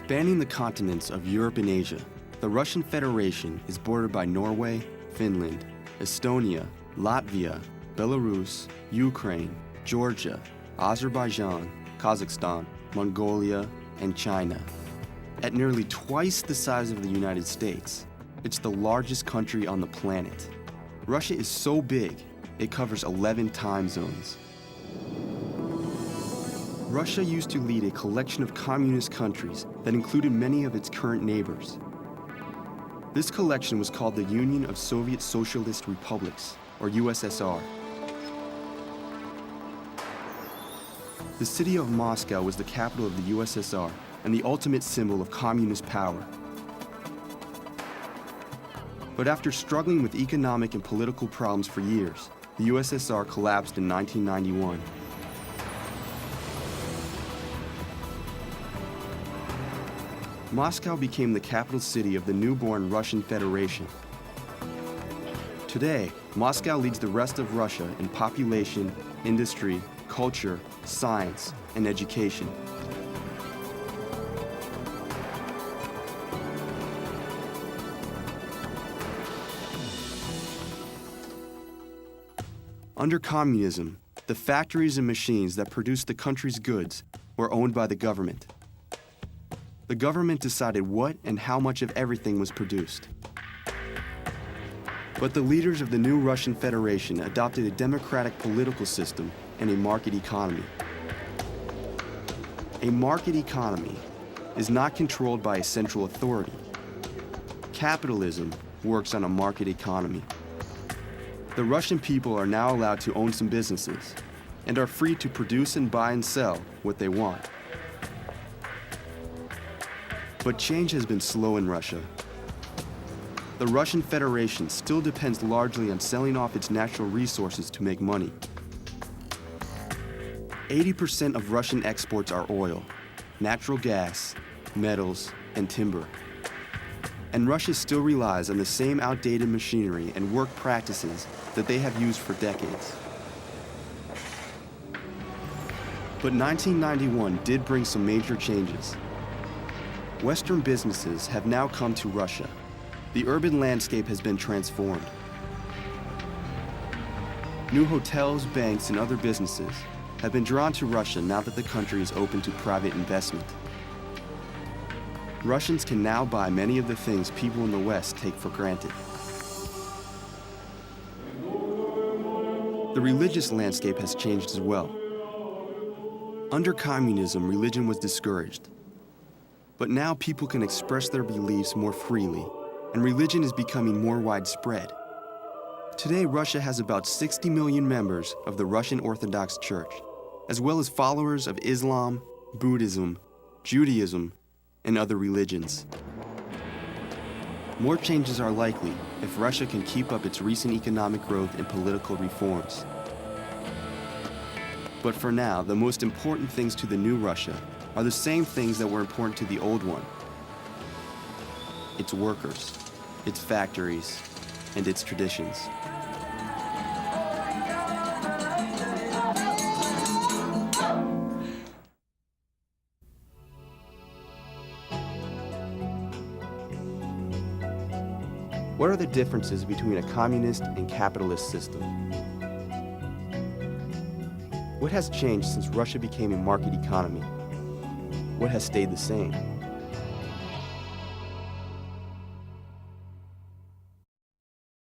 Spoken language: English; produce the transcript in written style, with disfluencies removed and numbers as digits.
Spanning the continents of Europe and Asia, the Russian Federation is bordered by Norway, Finland, Estonia, Latvia, Belarus, Ukraine, Georgia, Azerbaijan, Kazakhstan, Mongolia, and China. At nearly twice the size of the United States, it's the largest country on the planet. Russia is so big, it covers 11 time zones. Russia used to lead a collection of communist countries that included many of its current neighbors. This collection was called the Union of Soviet Socialist Republics, or USSR. The city of Moscow was the capital of the USSR and the ultimate symbol of communist power. But after struggling with economic and political problems for years, the USSR collapsed in 1991. Moscow became the capital city of the newborn Russian Federation. Today, Moscow leads the rest of Russia in population, industry, culture, science, and education. Under communism, the factories and machines that produced the country's goods were owned by the government. The government decided what and how much of everything was produced. But the leaders of the new Russian Federation adopted a democratic political system and a market economy. A market economy is not controlled by a central authority. Capitalism works on a market economy. The Russian people are now allowed to own some businesses and are free to produce and buy and sell what they want. But change has been slow in Russia. The Russian Federation still depends largely on selling off its natural resources to make money. 80% of Russian exports are oil, natural gas, metals, and timber. And Russia still relies on the same outdated machinery and work practices that they have used for decades. But 1991 did bring some major changes. Western businesses have now come to Russia. The urban landscape has been transformed. New hotels, banks, and other businesses have been drawn to Russia now that the country is open to private investment. Russians can now buy many of the things people in the West take for granted. The religious landscape has changed as well. Under communism, religion was discouraged. But now people can express their beliefs more freely, and religion is becoming more widespread. Today, Russia has about 60 million members of the Russian Orthodox Church, as well as followers of Islam, Buddhism, Judaism, and other religions. More changes are likely if Russia can keep up its recent economic growth and political reforms. But for now, the most important things to the new Russia are the same things that were important to the old one. Its workers, its factories, and its traditions. What are the differences between a communist and capitalist system? What has changed since Russia became a market economy? What has stayed the same?